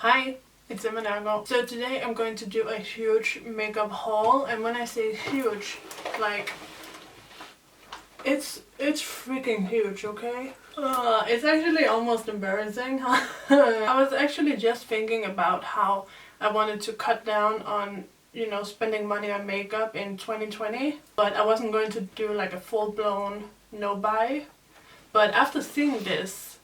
Hi, it's Nørgaard. So today I'm going to do a huge makeup haul, and when I say huge, like it's freaking huge, okay? It's actually almost embarrassing. I was actually just thinking about how I wanted to cut down on, spending money on makeup in 2020, but I wasn't going to do like a full-blown no-buy. But after seeing this,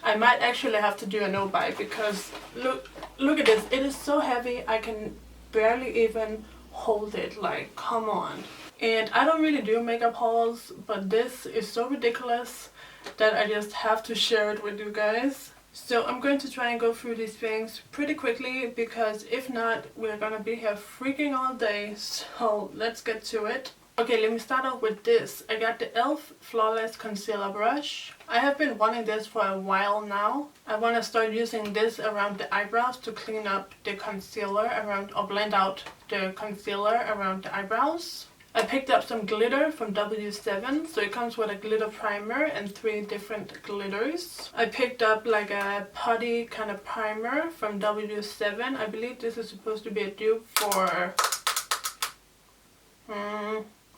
I might actually have to do a no-buy because look at this. It is so heavy I can barely even hold it. Like, come on. And I don't really do makeup hauls, but this is so ridiculous that I just have to share it with you guys. So I'm going to try and go through these things pretty quickly because if not, we're gonna be here freaking all day. So let's get to it. Okay, let me start off with this. I got the e.l.f. Flawless Concealer Brush. I have been wanting this for a while now. I want to start using this around the eyebrows to clean up the concealer around, or blend out the concealer around the eyebrows. I picked up some glitter from W7, so it comes with a glitter primer and 3 different glitters. I picked up like a putty kind of primer from W7. I believe this is supposed to be a dupe for...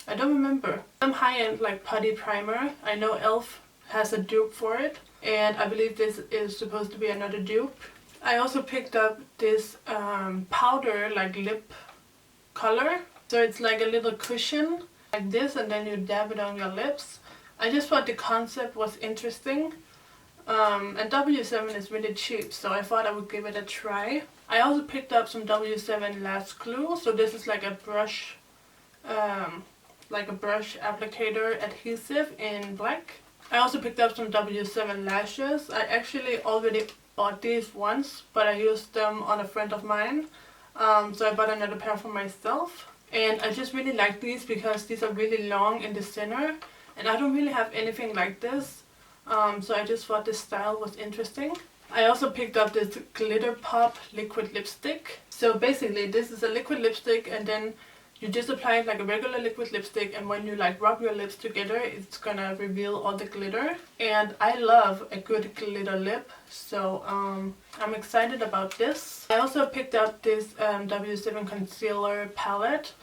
I don't remember. Some high-end like putty primer. I know e.l.f. has a dupe for it, and I believe this is supposed to be another dupe. I also picked up this powder like lip color. So it's like a little cushion like this, and then you dab it on your lips. I just thought the concept was interesting. And W7 is really cheap, so I thought I would give it a try. I also picked up some W7 Lash Glue. So this is like a brush applicator adhesive in black. I also picked up some W7 lashes. I actually already bought these once, but I used them on a friend of mine. So I bought another pair for myself. And I just really like these because these are really long in the center. And I don't really have anything like this. So I just thought this style was interesting. I also picked up this Glitter Pop liquid lipstick. So basically this is a liquid lipstick, and then you just apply it like a regular liquid lipstick, and when you like rub your lips together, it's gonna reveal all the glitter. And I love a good glitter lip, so I'm excited about this. I also picked up this W7 concealer palette.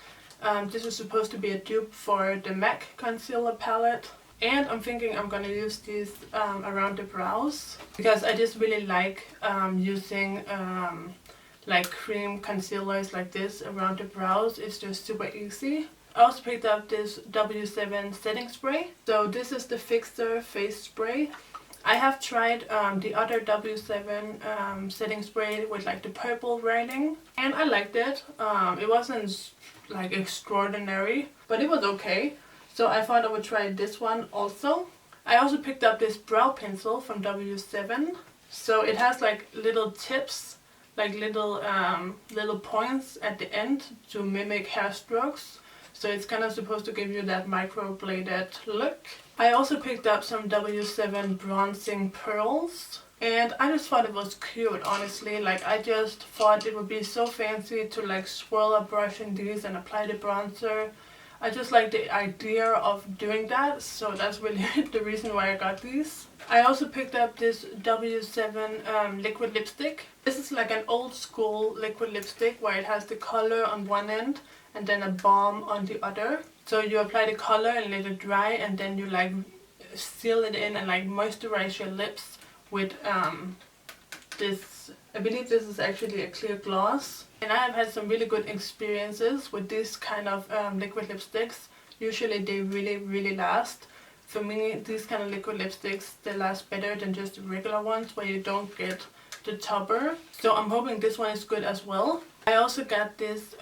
This is supposed to be a dupe for the MAC concealer palette. And I'm thinking I'm gonna use these around the brows because I just really like using like cream concealers like this around the brows. It's just super easy. I also picked up this W7 setting spray. So this is the Fixer face spray. I have tried the other W7 setting spray with like the purple writing, and I liked it. It wasn't like extraordinary, but it was okay. So I thought I would try this one also. I also picked up this brow pencil from W7. So it has like little tips, like little points at the end to mimic hair strokes. So it's kind of supposed to give you that microbladed look. I also picked up some W7 bronzing pearls. And I just thought it was cute, honestly. Like, I just thought it would be so fancy to like swirl a brush in these and apply the bronzer. I just like the idea of doing that, so that's really the reason why I got these. I also picked up this W7 liquid lipstick. This is like an old school liquid lipstick where it has the color on one end and then a balm on the other. So you apply the color and let it dry, and then you like seal it in and like moisturize your lips with this. I believe this is actually a clear gloss. And I have had some really good experiences with this kind of liquid lipsticks. Usually they really last. For me, these kind of liquid lipsticks, they last better than just regular ones where you don't get the topper. So I'm hoping this one is good as well. I also got this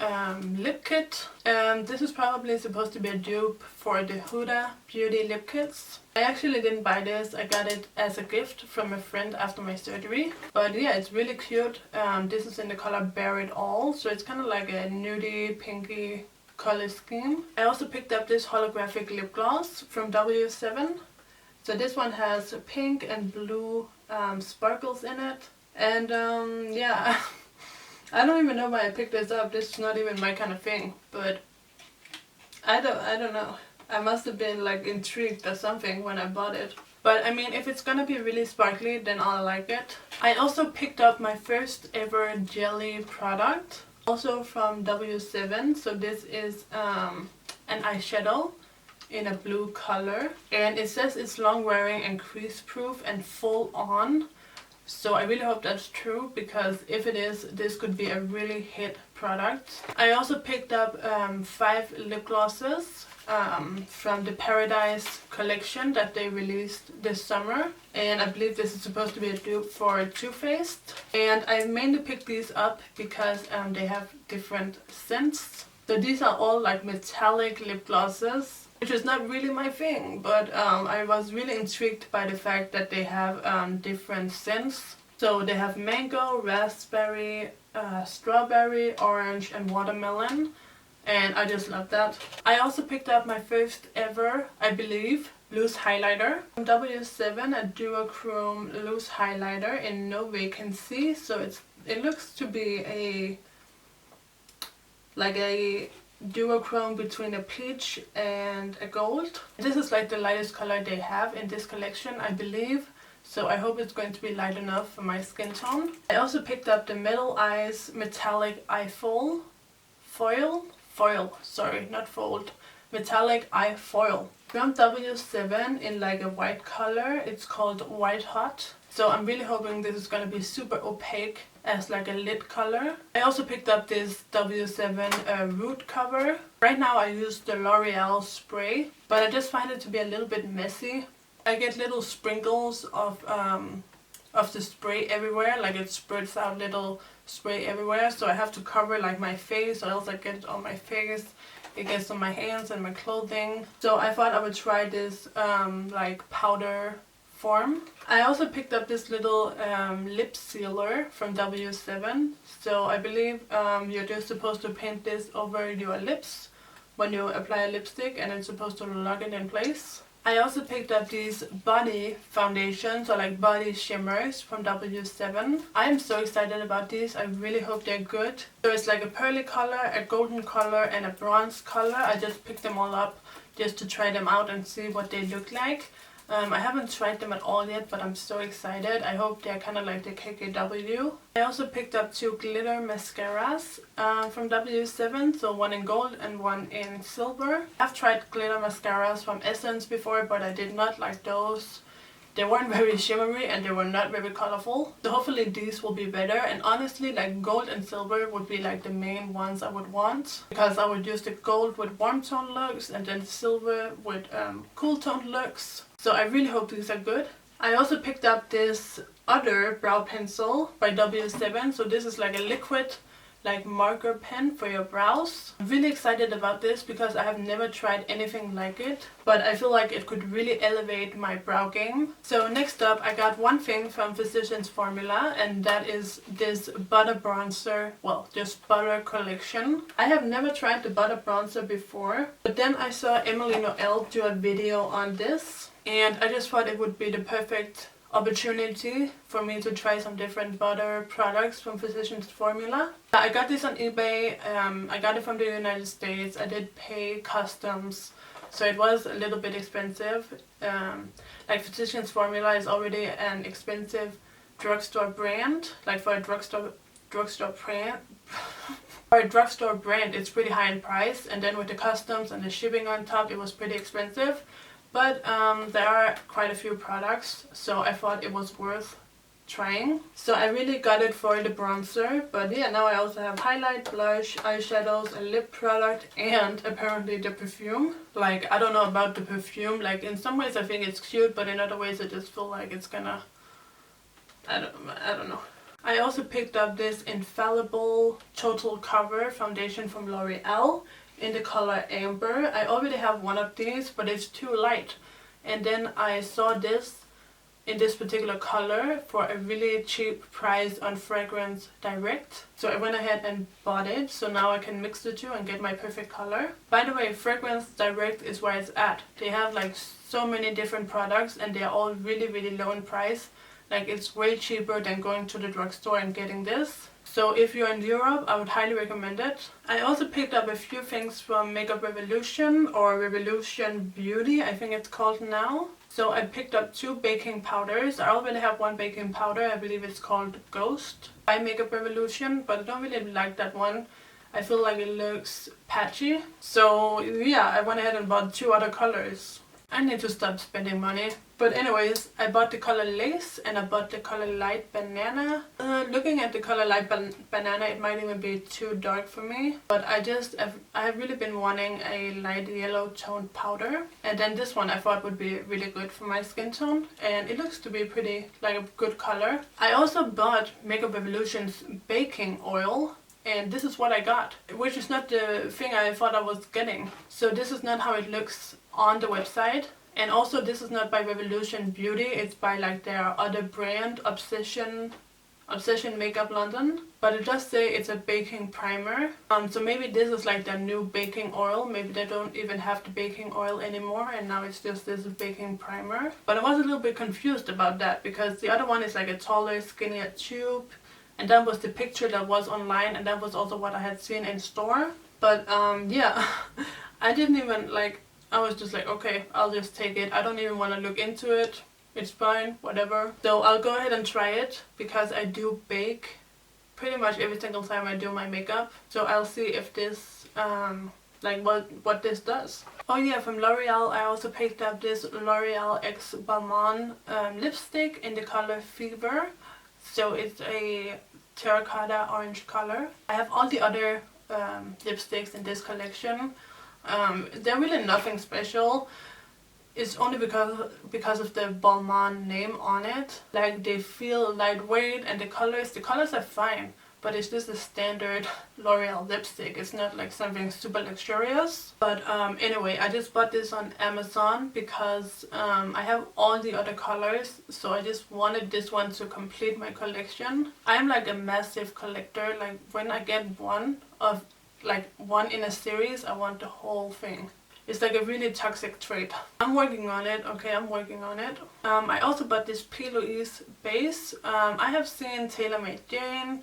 lip kit. This is probably supposed to be a dupe for the Huda Beauty lip kits. I actually didn't buy this. I got it as a gift from a friend after my surgery. But yeah, it's really cute. This is in the color Bare It All. So it's kind of like a nudie, pinky color scheme. I also picked up this holographic lip gloss from W7. So this one has pink and blue sparkles in it. And yeah, I don't even know why I picked this up. This is not even my kind of thing. But I don't know. I must have been like intrigued or something when I bought it. But I mean, if it's gonna be really sparkly, then I'll like it. I also picked up my first ever jelly product, also from W7. So this is an eyeshadow in a blue color, and it says it's long wearing and crease proof and full on. So I really hope that's true, because if it is, this could be a really hit product. I also picked up 5 lip glosses from the Paradise collection that they released this summer, and I believe this is supposed to be a dupe for Too Faced. And I mainly picked these up because they have different scents. So these are all like metallic lip glosses, which is not really my thing, but I was really intrigued by the fact that they have different scents. So they have mango, raspberry, strawberry, orange and watermelon, and I just love that. I also picked up my first ever, I believe, loose highlighter from W7, a duochrome loose highlighter in No Vacancy. So it looks to be like a duochrome between a peach and a gold. This is like the lightest color they have in this collection, I believe. So I hope it's going to be light enough for my skin tone. I also picked up the Metal Eyes Metallic Eye Foil, sorry, not fold. Metallic Eye Foil from W7 in like a white color. It's called White Hot. So I'm really hoping this is going to be super opaque as like a lid color. I also picked up this W7 root cover. Right now I use the L'Oreal spray, but I just find it to be a little bit messy. I get little sprinkles of the spray everywhere, like it spreads out little spray everywhere, so I have to cover like my face, or else I get it on my face, it gets on my hands and my clothing. So I thought I would try this like powder form. I also picked up this little lip sealer from W7. So I believe you're just supposed to paint this over your lips when you apply a lipstick, and it's supposed to lock it in place. I also picked up these body foundations, or like body shimmers from W7. I am so excited about these. I really hope they're good. So it's like a pearly color, a golden color and a bronze color. I just picked them all up just to try them out and see what they look like. I haven't tried them at all yet, but I'm so excited. I hope they're kind of like the KKW. I also picked up 2 glitter mascaras from W7, so one in gold and one in silver. I've tried glitter mascaras from Essence before, but I did not like those. They weren't very shimmery and they were not very colorful. So hopefully these will be better. And honestly, like gold and silver would be like the main ones I would want, because I would use the gold with warm tone looks and then silver with cool tone looks. So I really hope these are good. I also picked up this other brow pencil by W7. So this is like a liquid like marker pen for your brows. I'm really excited about this because I have never tried anything like it, but I feel like it could really elevate my brow game. So next up I got one thing from Physicians Formula, and that is this butter bronzer, well, just butter collection. I have never tried the butter bronzer before, but then I saw Emily Noel do a video on this, and I just thought it would be the perfect opportunity for me to try some different butter products from Physicians Formula. I got this on eBay. I got it from the United States. I did pay customs, so it was a little bit expensive. Like Physicians Formula is already an expensive drugstore brand. Like for a drugstore brand, for a drugstore brand, it's pretty high in price, and then with the customs and the shipping on top, it was pretty expensive. But there are quite a few products, so I thought it was worth trying. So I really got it for the bronzer, but yeah, now I also have highlight, blush, eyeshadows, a lip product, and apparently the perfume. Like, I don't know about the perfume. Like, in some ways I think it's cute, but in other ways I just feel like it's gonna, I don't know. I also picked up this Infallible Total Cover foundation from L'Oreal in the color Amber. I already have one of these, but it's too light, and then I saw this in this particular color for a really cheap price on Fragrance Direct, so I went ahead and bought it. So now I can mix the two and get my perfect color. By the way, Fragrance Direct is where it's at. They have like so many different products, and they're all really low in price. Like, it's way cheaper than going to the drugstore and getting this. So if you're in Europe, I would highly recommend it. I also picked up a few things from Makeup Revolution, or Revolution Beauty, I think it's called now. So I picked up 2 baking powders. I already have one baking powder. I believe it's called Ghost by Makeup Revolution, but I don't really like that one. I feel like it looks patchy. So yeah, I went ahead and bought 2 other colors. I need to stop spending money. But anyways, I bought the color Lace and I bought the color Light Banana. Looking at the color Light Banana, it might even be too dark for me. But I have really been wanting a light yellow toned powder. And then this one I thought would be really good for my skin tone. And it looks to be pretty, like a good color. I also bought Makeup Revolution's baking oil. And this is what I got, which is not the thing I thought I was getting. So this is not how it looks on the website. And also this is not by Revolution Beauty, it's by like their other brand, Obsession Makeup London. But it does say it's a baking primer. So maybe this is like their new baking oil. Maybe they don't even have the baking oil anymore and now it's just this baking primer. But I was a little bit confused about that because the other one is like a taller, skinnier tube. And that was the picture that was online and that was also what I had seen in store. But yeah, I didn't even like, I was just like, okay, I'll just take it. I don't even want to look into it. It's fine, whatever. So I'll go ahead and try it because I do bake pretty much every single time I do my makeup. So I'll see if this, like what this does. Oh yeah, from L'Oreal I also picked up this L'Oreal X Balmain lipstick in the color Fever. So it's a terracotta orange color. I have all the other lipsticks in this collection. They're really nothing special. It's only because of the Balmain name on it. Like they feel lightweight and the colors are fine. But it's just a standard L'Oreal lipstick. It's not like something super luxurious. But anyway, I just bought this on Amazon because I have all the other colors. So I just wanted this one to complete my collection. I'm like a massive collector. Like when I get one in a series, I want the whole thing. It's like a really toxic trait. I'm working on it. Okay, I'm working on it. I also bought this P. Louise base. I have seen Taylor Made Jane,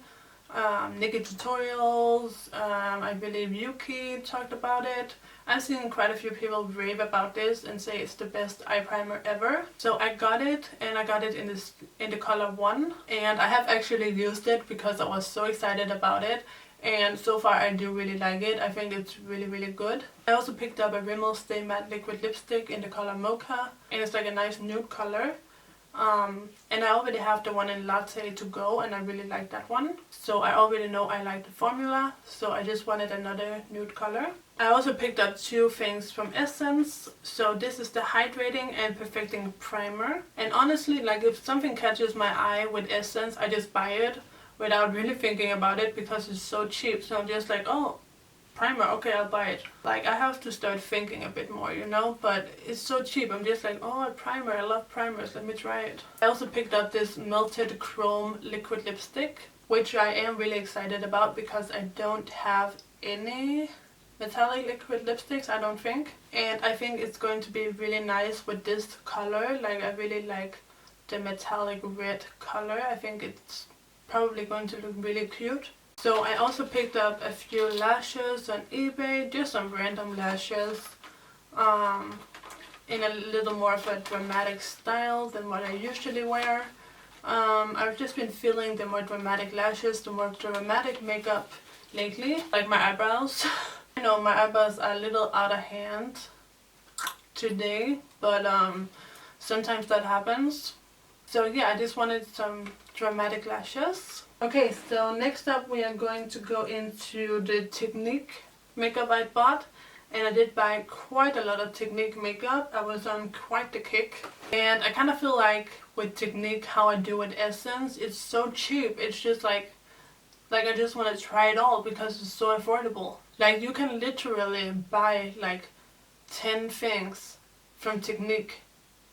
Nikki Tutorials, I believe Yuki talked about it. I've seen quite a few people rave about this and say it's the best eye primer ever. So I got it and I got it in the color 1 and I have actually used it because I was so excited about it. And so far I do really like it. I think it's really good. I also picked up a Rimmel Stay Matte Liquid Lipstick in the color Mocha. And it's like a nice nude color. And I already have the one in Latte to go and I really like that one. So I already know I like the formula. So I just wanted another nude color. I also picked up 2 things from Essence. So this is the Hydrating and Perfecting Primer. And honestly, like if something catches my eye with Essence, I just buy it without really thinking about it because it's so cheap. So I'm just like, oh, primer, okay, I'll buy it. Like I have to start thinking a bit more, you know, but it's so cheap. I'm just like, oh, a primer, I love primers, let me try it. I also picked up this Melted Chrome liquid lipstick, which I am really excited about because I don't have any metallic liquid lipsticks, I don't think. And I think it's going to be really nice with this color. Like I really like the metallic red color. I think it's probably going to look really cute. So I also picked up a few lashes on eBay, just some random lashes in a little more of a dramatic style than what I usually wear. I've just been feeling the more dramatic lashes, the more dramatic makeup lately, like my eyebrows. I know my eyebrows are a little out of hand today, but sometimes that happens. So yeah, I just wanted some dramatic lashes. Okay, so next up we are going to go into the Technic makeup I bought. And I did buy quite a lot of Technic makeup. I was on quite the kick. And I kind of feel like with Technic, how I do with Essence, it's so cheap. It's just like I just want to try it all because it's so affordable. Like you can literally buy like 10 things from Technic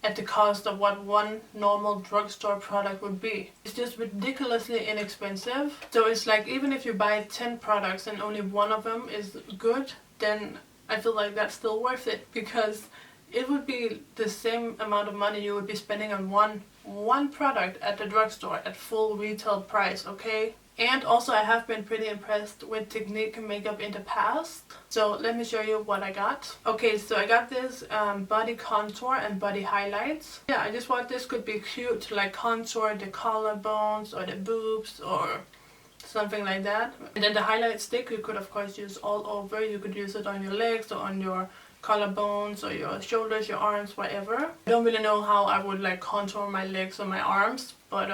at the cost of what one normal drugstore product would be. It's just ridiculously inexpensive. So it's like even if you buy 10 products and only one of them is good, then I feel like that's still worth it because it would be the same amount of money you would be spending on one one product at the drugstore at full retail price, okay? And also I have been pretty impressed with Technic makeup in the past. So let me show you what I got. Okay, so I got this body contour and body highlights. Yeah, I just thought this could be cute to like contour the collarbones or the boobs or something like that. And then the highlight stick you could of course use all over. You could use it on your legs or on your collarbones or your shoulders, your arms, whatever. I don't really know how I would like contour my legs or my arms, but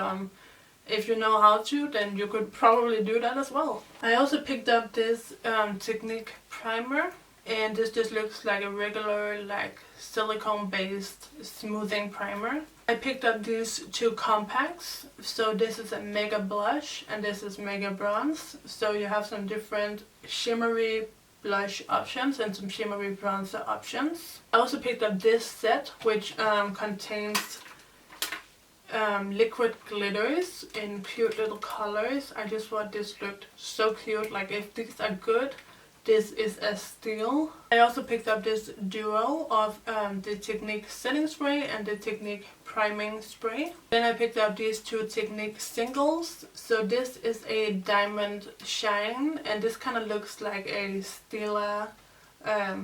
if you know how to, then you could probably do that as well. I also picked up this Technic primer, and this just looks like a regular like silicone based smoothing primer. I picked up these two compacts. So this is a Mega Blush and this is Mega Bronze. So you have some different shimmery blush options and some shimmery bronzer options. I also picked up this set which contains liquid glitters in cute little colors. I just thought this looked so cute. Like if these are good, this is a steal. I also picked up this duo of the Technic setting spray and the Technic priming spray. Then I picked up these two Technic singles. So this is a diamond shine and this kind of looks like a Stila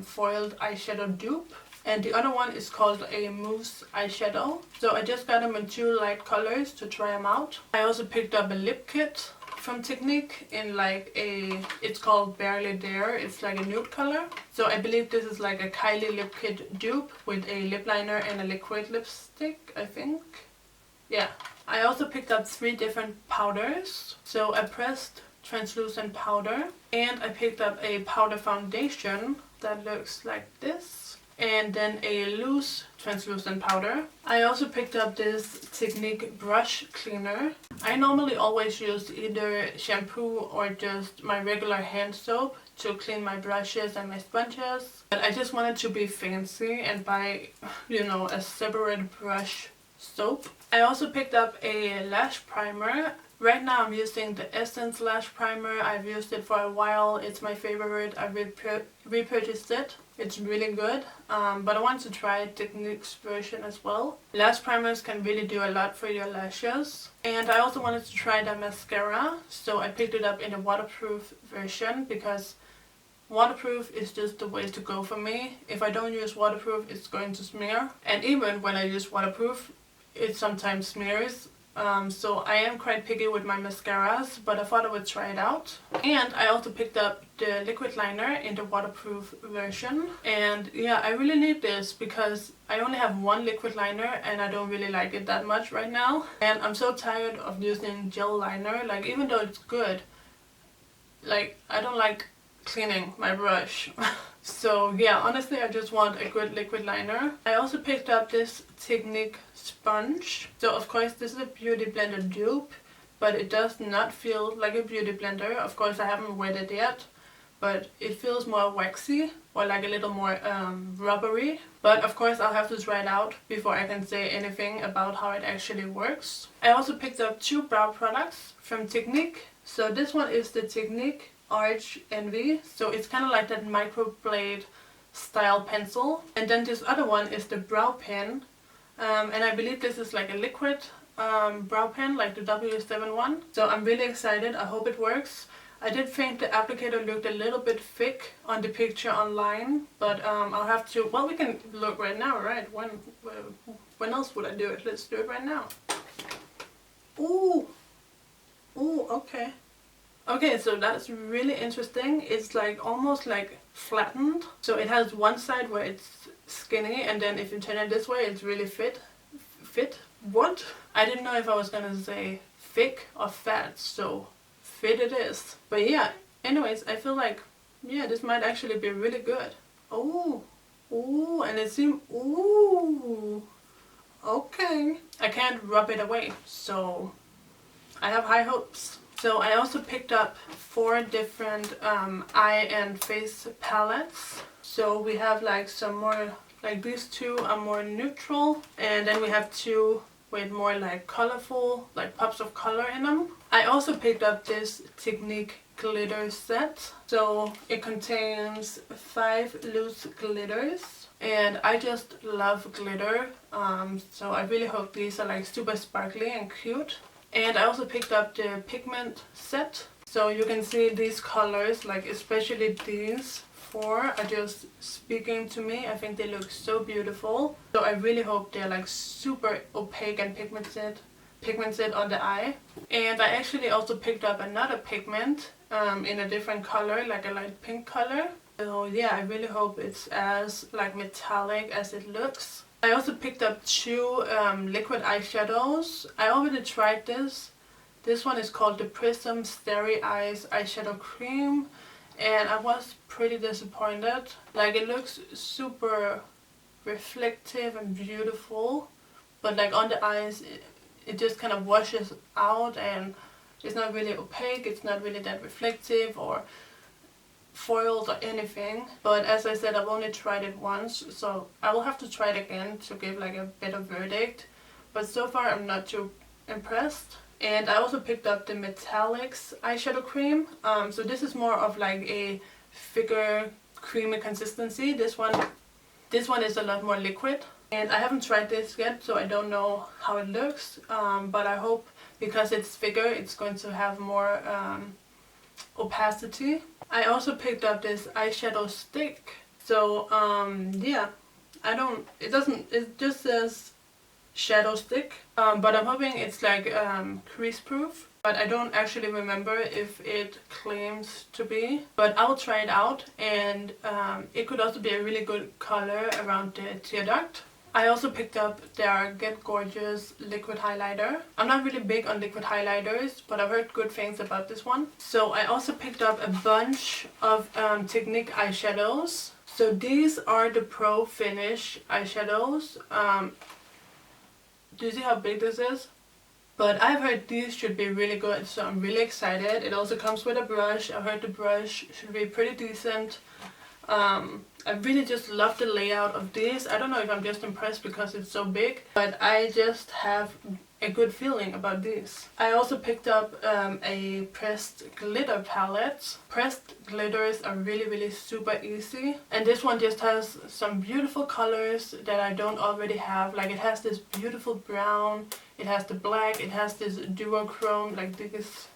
foiled eyeshadow dupe. And the other one is called a mousse eyeshadow. So I just got them in two light colors to try them out. I also picked up a lip kit from Technic in like a, it's called Barely There. It's like a nude color. So I believe this is like a Carli lip kit dupe with a lip liner and a liquid lipstick, I think. Yeah. I also picked up 3 different powders. So a pressed translucent powder, and I picked up a powder foundation that looks like this. And then a loose translucent powder. I also picked up this Technic brush cleaner. I normally always use either shampoo or just my regular hand soap to clean my brushes and my sponges. But I just wanted to be fancy and buy, you know, a separate brush soap. I also picked up a lash primer. Right now I'm using the Essence lash primer. I've used it for a while. It's my favorite. I repurchased it. It's really good, but I want to try Technic's version as well. Lash primers can really do a lot for your lashes. And I also wanted to try the mascara, so I picked it up in a waterproof version because waterproof is just the way to go for me. If I don't use waterproof, it's going to smear. And even when I use waterproof, it sometimes smears. So I am quite picky with my mascaras, but I thought I would try it out. And I also picked up the liquid liner in the waterproof version. And yeah, I really need this because I only have one liquid liner and I don't really like it that much right now. And I'm so tired of using gel liner. Like even though it's good, like I don't like cleaning my brush. So yeah, honestly I just want a good liquid liner. I also picked up this Technic sponge. So of course this is a beauty blender dupe, but it does not feel like a beauty blender. Of course I haven't wet it yet, but it feels more waxy or like a little more rubbery. But of course I'll have to try it out before I can say anything about how it actually works. I also picked up 2 brow products from Technic. So this one is the Technic Arch Envy. So it's kind of like that microblade style pencil. And then this other one is the brow pen. And I believe this is like a liquid brow pen, like the W7 one. So I'm really excited. I hope it works. I did think the applicator looked a little bit thick on the picture online, but I'll have to, well, we can look right now, right? When else would I do it? Let's do it right now. Ooh, ooh, okay. Okay, so that's really interesting. It's like almost like flattened. So it has one side where it's skinny, and then if you turn it this way, it's really fit. What? I didn't know if I was gonna say thick or fat, so fit it is. But yeah, anyways, I feel like, yeah, this might actually be really good. Oh, ooh, and it seems, ooh, okay. I can't rub it away, so I have high hopes. So I also picked up 4 different eye and face palettes. So we have like some more, like these 2 are more neutral, and then we have 2 with more like colorful, like pops of color in them. I also picked up this Technic glitter set. So it contains 5 loose glitters, and I just love glitter. So I really hope these are like super sparkly and cute. And I also picked up the pigment set. So you can see these colors, like especially these four are just speaking to me. I think they look so beautiful. So I really hope they're like super opaque and pigmented on the eye. And I actually also picked up another pigment in a different color, like a light pink color. So yeah, I really hope it's as like metallic as it looks. I also picked up two liquid eyeshadows. I already tried this. This one is called the Prism Starry Eyes Eyeshadow Cream, and I was pretty disappointed. Like, it looks super reflective and beautiful, but like on the eyes it just kind of washes out, and it's not really opaque, it's not really that reflective or foiled or anything. But as I said, I've only tried it once, so I will have to try it again to give like a better verdict. But so far I'm not too impressed. And I also picked up the Metallics eyeshadow cream. So this is more of like a thicker, creamy consistency. This one is a lot more liquid. And I haven't tried this yet, so I don't know how it looks. But I hope, because it's thicker, it's going to have more opacity. I also picked up this eyeshadow stick. So yeah, it just says shadow stick, but I'm hoping it's like crease proof, but I don't actually remember if it claims to be. But I'll try it out, and it could also be a really good color around the tear duct. I also picked up their Get Gorgeous liquid highlighter. I'm not really big on liquid highlighters, but I've heard good things about this one. So I also picked up a bunch of Technic eyeshadows. So these are the Pro Finish eyeshadows. Do you see how big this is? But I've heard these should be really good, so I'm really excited. It also comes with a brush. I heard the brush should be pretty decent. I really just love the layout of this. I don't know if I'm just impressed because it's so big, but I just have a good feeling about this. I also picked up a pressed glitter palette. Pressed glitters are really super easy, and this one just has some beautiful colors that I don't already have. Like, it has this beautiful brown, it has the black, it has this duochrome, like these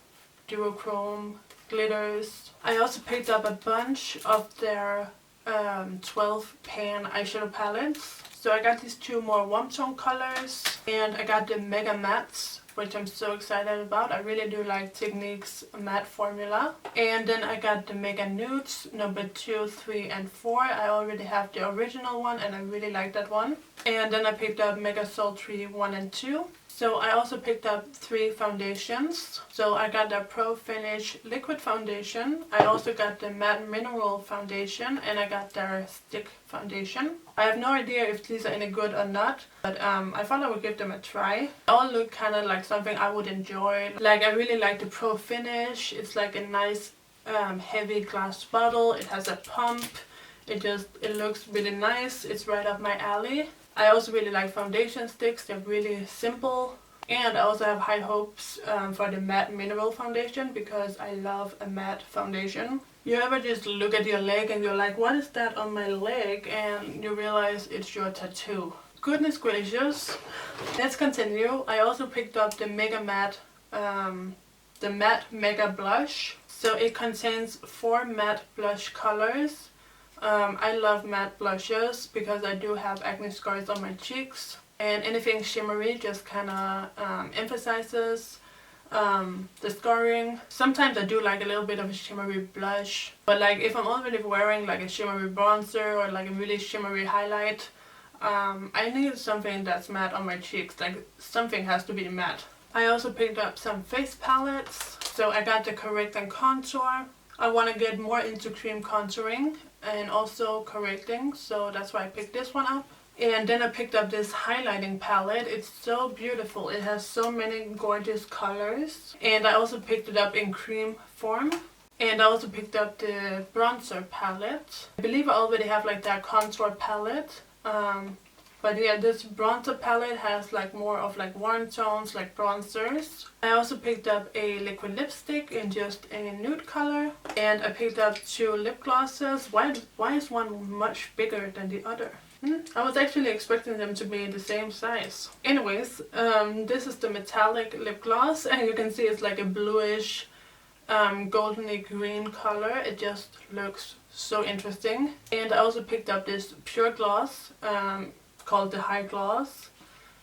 duochrome glitters. I also picked up a bunch of their 12 pan eyeshadow palettes. So I got these two more warm tone colors, and I got the Mega Mattes, which I'm so excited about. I really do like Technic's matte formula. And then I got the Mega Nudes number 2, 3 and 4. I already have the original one, and I really like that one. And then I picked up Mega Sultry 1 and 2. So I also picked up 3 foundations. So I got the Pro Finish liquid foundation. I also got the matte mineral foundation, and I got their stick foundation. I have no idea if these are any good or not, but I thought I would give them a try. They all look kind of like something I would enjoy. Like, I really like the Pro Finish. It's like a nice heavy glass bottle. It has a pump. It looks really nice. It's right up my alley. I also really like foundation sticks. They're really simple. And I also have high hopes for the matte mineral foundation, because I love a matte foundation. You ever just look at your leg and you're like, what is that on my leg? And you realize it's your tattoo. Goodness gracious. Let's continue. I also picked up the Mega Matte, the Matte Mega Blush. So it contains 4 matte blush colors. I love matte blushes because I do have acne scars on my cheeks, and anything shimmery just kind of emphasizes the scarring. Sometimes I do like a little bit of a shimmery blush, but like if I'm already wearing like a shimmery bronzer or like a really shimmery highlight, I need something that's matte on my cheeks. Like, something has to be matte. I also picked up some face palettes. So I got the Correct and Contour. I want to get more into cream contouring and also correcting, so that's why I picked this one up. And then I picked up this highlighting palette. It's so beautiful. It has so many gorgeous colors. And I also picked it up in cream form. And I also picked up the bronzer palette. I believe I already have like that contour palette. But yeah, this bronzer palette has like more of like warm tones, like bronzers. I also picked up a liquid lipstick in just a nude color. And I picked up 2 lip glosses. Why is one much bigger than the other? I was actually expecting them to be the same size. Anyways, this is the metallic lip gloss, and you can see it's like a bluish, goldeny green color. It just looks so interesting. And I also picked up this pure gloss called the High Gloss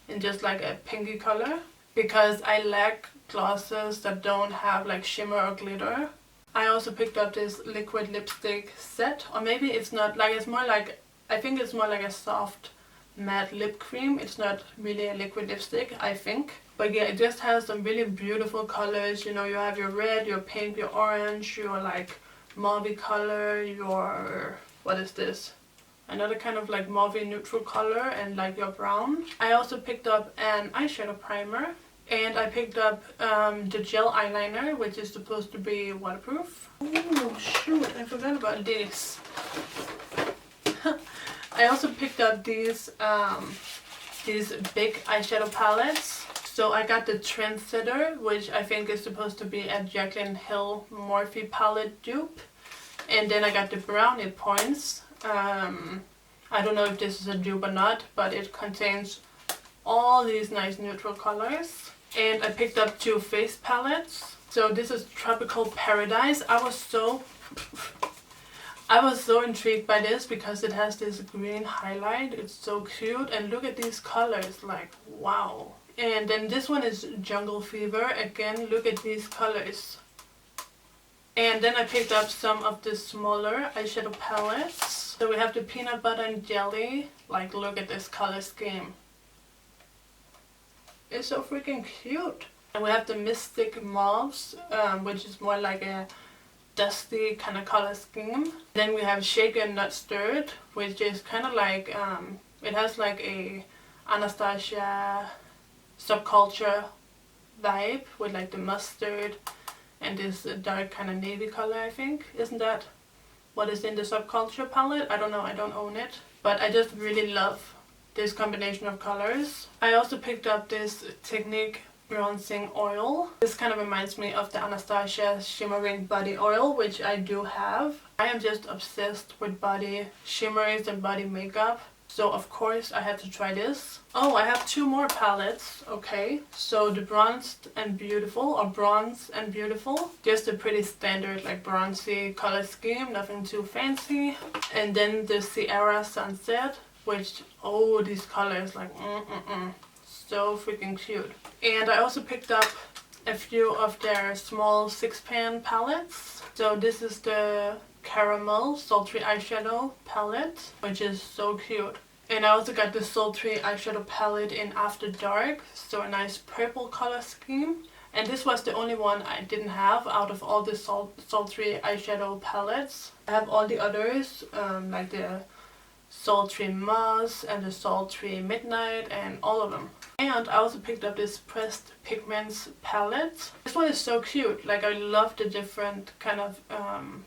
in just like a pinky color, because I like glosses that don't have like shimmer or glitter. I also picked up this liquid lipstick set, or maybe it's not, like it's more like, I think it's more like a soft matte lip cream. It's not really a liquid lipstick, I think. But yeah, it just has some really beautiful colors. You know, you have your red, your pink, your orange, your like mauve color, your, what is this? Another kind of like mauve neutral color, and like your brown. I also picked up an eyeshadow primer. And I picked up the gel eyeliner, which is supposed to be waterproof. Oh shoot, I forgot about this. I also picked up these big eyeshadow palettes. So I got the Trendsetter, which I think is supposed to be a Jaclyn Hill Morphe palette dupe. And then I got the Brownie Points. I don't know if this is a dupe or not, but it contains all these nice neutral colors. And I picked up 2 face palettes. So this is Tropical Paradise. I was so intrigued by this because it has this green highlight. It's so cute, and look at these colors, like wow. And then this one is Jungle Fever. Again, look at these colors. And then I picked up some of the smaller eyeshadow palettes. So we have the Peanut Butter and Jelly. Like, look at this color scheme. It's so freaking cute. And we have the Mystic Mauves, which is more like a dusty kind of color scheme. Then we have Shaken Not Stirred, which is kind of like, it has like a Anastasia subculture vibe with like the mustard and this dark kind of navy color, I think. Isn't that what is in the subculture palette? I don't know, I don't own it. But I just really love this combination of colors. I also picked up this Technic bronzing oil. This kind of reminds me of the Anastasia shimmering body oil, which I do have. I am just obsessed with body shimmers and body makeup, so of course I had to try this. Oh, I have 2 more palettes. Okay, so the Bronzed and Beautiful, or Bronze and Beautiful, just a pretty standard like bronzy color scheme, nothing too fancy. And then the Sierra Sunset, which, oh, these colors, like so freaking cute. And I also picked up a few of their small 6-pan palettes. So this is the Caramel Sultry Eyeshadow palette, which is so cute. And I also got the Sultry eyeshadow palette in After Dark, so a nice purple color scheme. And this was the only one I didn't have out of all the Sultry eyeshadow palettes. I have all the others, like the Sultry Moss and the Sultry Midnight and all of them. And I also picked up this Pressed Pigments palette. This one is so cute. Like, I love the different kind of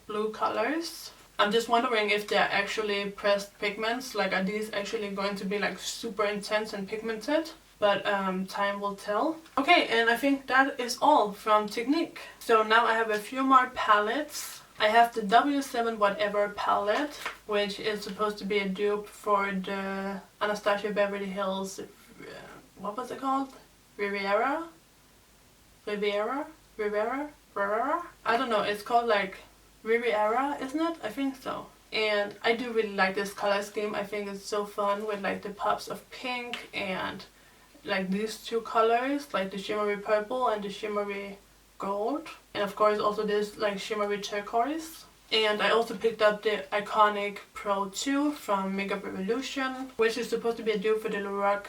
blue colors. I'm just wondering if they're actually pressed pigments. Like, are these actually going to be like super intense and pigmented? But time will tell. Okay, and I think that is all from Technic. So now I have a few more palettes. I have the W7 Whatever palette, which is supposed to be a dupe for the Anastasia Beverly Hills, what was it called? Riviera? I don't know, it's called like Riviera, isn't it? I think so. And I do really like this color scheme. I think it's so fun with like the pops of pink and like these 2 colors, like the shimmery purple and the shimmery gold. And of course also this like shimmery turquoise. And I also picked up the iconic Pro 2 from Makeup Revolution, which is supposed to be a dupe for the Lorac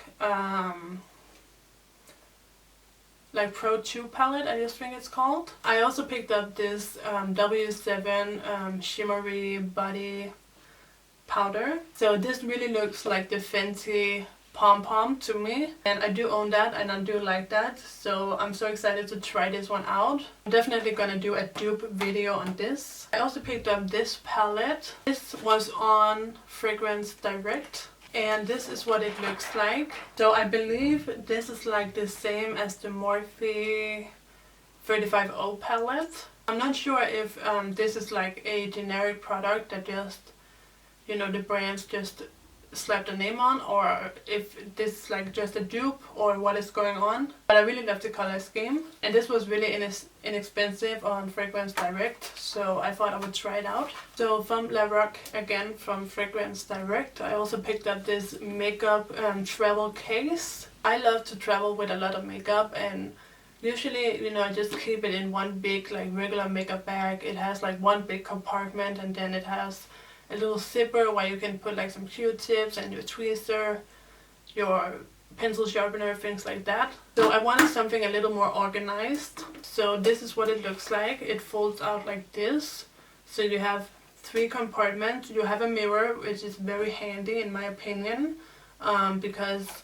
like Pro 2 palette, I just think it's called. I also picked up this W7 shimmery body powder. So this really looks like the Fenty Pom Pom to me, and I do own that and I do like that, so I'm so excited to try this one out. I'm definitely gonna do a dupe video on this. I also picked up this palette. This was on Fragrance Direct, and this is what it looks like. So I believe this is like the same as the Morphe 35O palette. I'm not sure if this is like a generic product that just, you know, the brands just slapped a name on, or if this is like just a dupe or what is going on. But I really love the color scheme, and this was really inexpensive on Fragrance Direct, so I thought I would try it out. So from La Roche, again from Fragrance Direct, I also picked up this makeup travel case. I love to travel with a lot of makeup, and usually, you know, I just keep it in one big like regular makeup bag. It has like one big compartment, and then it has a little zipper where you can put like some Q-tips and your tweezer, your pencil sharpener, things like that. So I wanted something a little more organized. So this is what it looks like. It folds out like this. So you have 3 compartments. You have a mirror, which is very handy in my opinion, because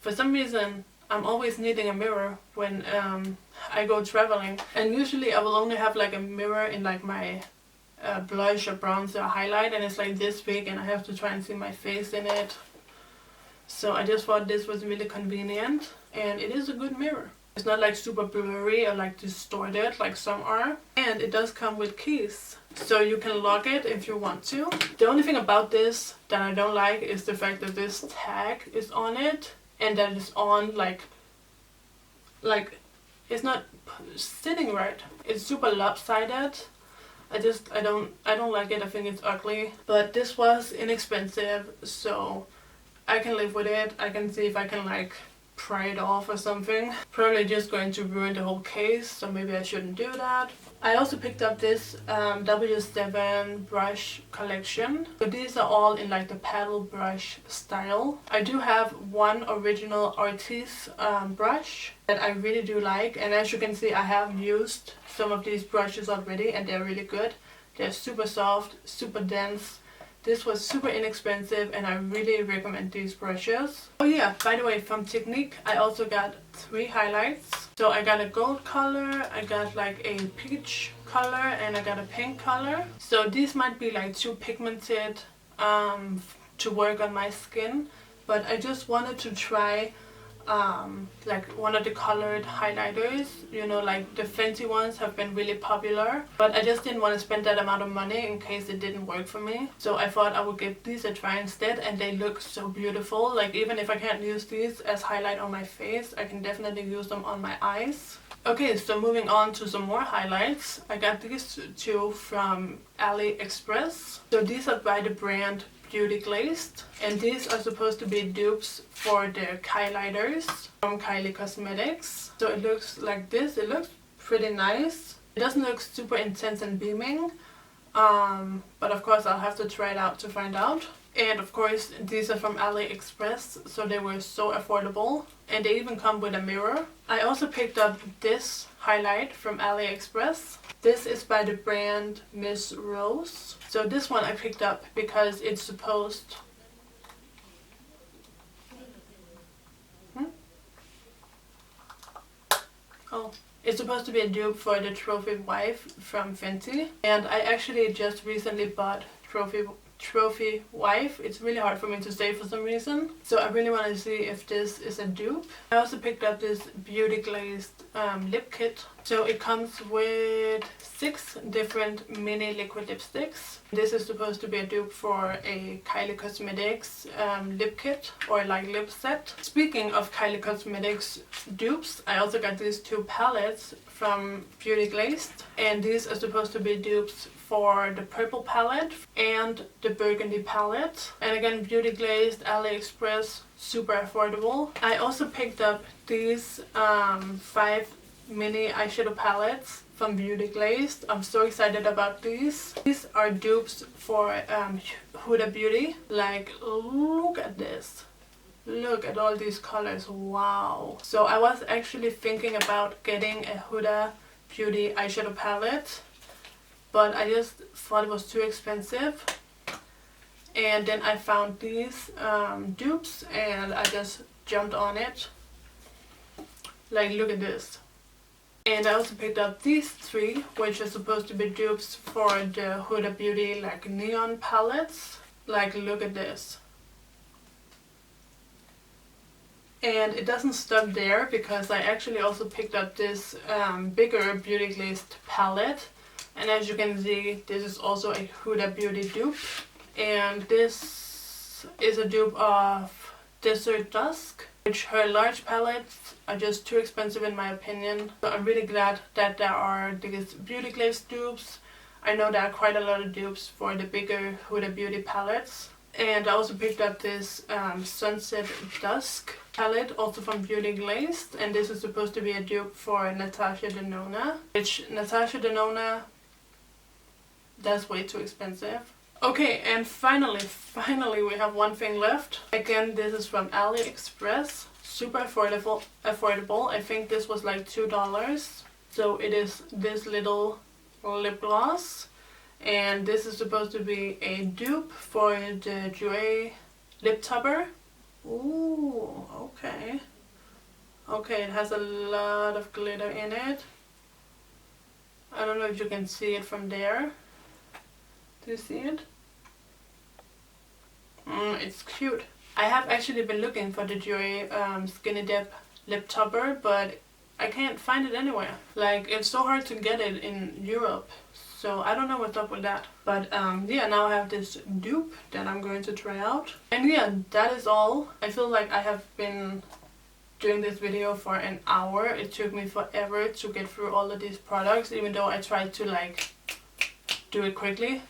for some reason I'm always needing a mirror when I go traveling. And usually I will only have like a mirror in like my blush or bronzer or highlight, and it's like this big, and I have to try and see my face in it. So I just thought this was really convenient, and it is a good mirror. It's not like super blurry or like distorted like some are. And it does come with keys, so you can lock it if you want to. The only thing about this that I don't like is the fact that this tag is on it, and that it's on like it's not sitting right. It's super lopsided. I don't like it. I think it's ugly. But this was inexpensive, so I can live with it. I can see if I can like pry it off or something. Probably just going to ruin the whole case, so maybe I shouldn't do that. I also picked up this W7 brush collection. So these are all in like the paddle brush style. I do have one original Artis brush that I really do like, and as you can see, I have used some of these brushes already, and they're really good. They're super soft, super dense. This was super inexpensive, and I really recommend these brushes. Oh yeah, by the way, from Technic I also got 3 highlights. So I got a gold color, I got like a peach color, and I got a pink color. So these might be like too pigmented to work on my skin, but I just wanted to try like one of the colored highlighters. You know, like the fancy ones have been really popular, but I just didn't want to spend that amount of money in case it didn't work for me. So I thought I would give these a try instead, and they look so beautiful. Like even if I can't use these as highlight on my face, I can definitely use them on my eyes. Okay, so moving on to some more highlights. I got these 2 from AliExpress. So these are by the brand Beauty Glazed, and these are supposed to be dupes for the highlighters from Carli Cosmetics. So it looks like this. It looks pretty nice. It doesn't look super intense and beaming, but of course I'll have to try it out to find out. And of course these are from AliExpress, so they were so affordable, and they even come with a mirror. I also picked up this highlight from AliExpress. This is by the brand Miss Rose. So this one I picked up because it's supposed it's supposed to be a dupe for the Trophy Wife from Fenty, and I actually just recently bought Trophy Wife. It's really hard for me to say for some reason, so I really want to see if this is a dupe. I also picked up this Beauty Glazed lip kit. So it comes with 6 different mini liquid lipsticks. This is supposed to be a dupe for a Carli Cosmetics lip kit or like lip set. Speaking of Carli Cosmetics dupes, I also got these 2 palettes from Beauty Glazed, and these are supposed to be dupes for the purple palette and the burgundy palette. And again, Beauty Glazed, AliExpress, super affordable. I also picked up these 5 mini eyeshadow palettes from Beauty Glazed. I'm so excited about these. These are dupes for Huda Beauty. Like, look at this. Look at all these colors. Wow. So I was actually thinking about getting a Huda Beauty eyeshadow palette, but I just thought it was too expensive. And then I found these dupes, and I just jumped on it. Like, look at this. And I also picked up these 3, which are supposed to be dupes for the Huda Beauty like neon palettes. Like, look at this. And it doesn't stop there, because I actually also picked up this bigger Beauty Glazed palette. And as you can see, this is also a Huda Beauty dupe. And this this is a dupe of Desert Dusk, which her large palettes are just too expensive in my opinion. So I'm really glad that there are these beauty glaze dupes. I know there are quite a lot of dupes for the bigger Huda Beauty palettes. And I also picked up this Sunset Dusk palette, also from Beauty Glazed, and this is supposed to be a dupe for Natasha Denona, which Natasha Denona, that's way too expensive. Okay, and finally we have one thing left. Again, this is from AliExpress. Super affordable. I think this was like $2. So it is this little lip gloss. And this is supposed to be a dupe for the Jouer lip topper. Ooh, okay. Okay, it has a lot of glitter in it. I don't know if you can see it from there. Do you see it? It's cute. I have actually been looking for the Jouer Skinny Dip lip topper, but I can't find it anywhere. Like, it's so hard to get it in Europe. So I don't know what's up with that. But yeah, now I have this dupe that I'm going to try out. And yeah, that is all. I feel like I have been doing this video for an hour. It took me forever to get through all of these products, even though I tried to like do it quickly.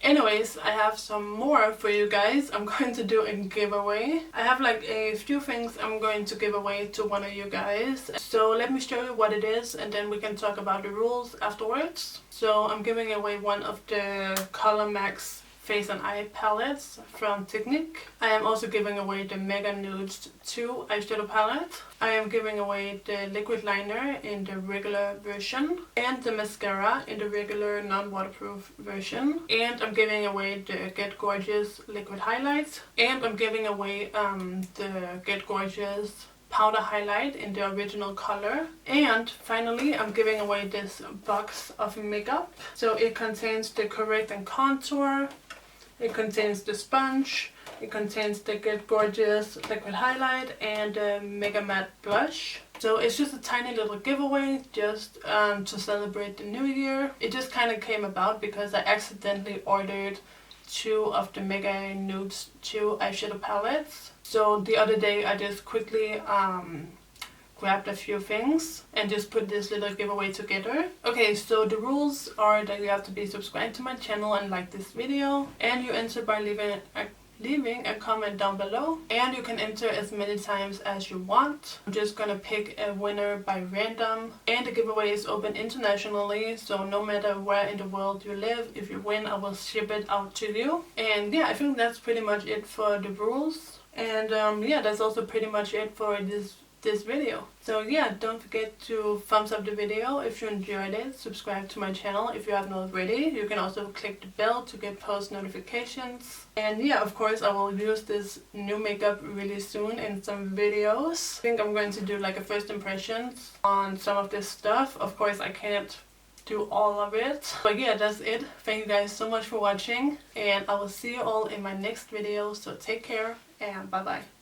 Anyways, I have some more for you guys. I'm going to do a giveaway. I have like a few things I'm going to give away to one of you guys. So let me show you what it is and then we can talk about the rules afterwards. So I'm giving away one of the Color Max Face and Eye palettes from Technic. I am also giving away the Mega Nudes 2 eyeshadow palette. I am giving away the liquid liner in the regular version and the mascara in the regular non-waterproof version. And I'm giving away the Get Gorgeous liquid highlights. And I'm giving away the Get Gorgeous powder highlight in the original color. And finally, I'm giving away this box of makeup. So it contains the Correct and Contour. It contains the sponge, it contains the Get Gorgeous liquid highlight and the Mega Matte blush. So it's just a tiny little giveaway just to celebrate the new year. It just kind of came about because I accidentally ordered 2 of the Mega Nudes 2 eyeshadow palettes. So the other day I just quickly grabbed a few things and just put this little giveaway together. Okay, so the rules are that you have to be subscribed to my channel and like this video, and you enter by leaving a comment down below, and you can enter as many times as you want. I'm just gonna pick a winner by random, and the giveaway is open internationally, so no matter where in the world you live, if you win I will ship it out to you. And yeah, I think that's pretty much it for the rules. And yeah, that's also pretty much it for this video. So yeah, don't forget to thumbs up the video if you enjoyed it. Subscribe to my channel if you haven't already. You can also click the bell to get post notifications. And yeah, of course I will use this new makeup really soon in some videos. I think I'm going to do like a first impressions on some of this stuff. Of course I can't do all of it, but yeah, that's it. Thank you guys so much for watching, and I will see you all in my next video. So take care and bye bye.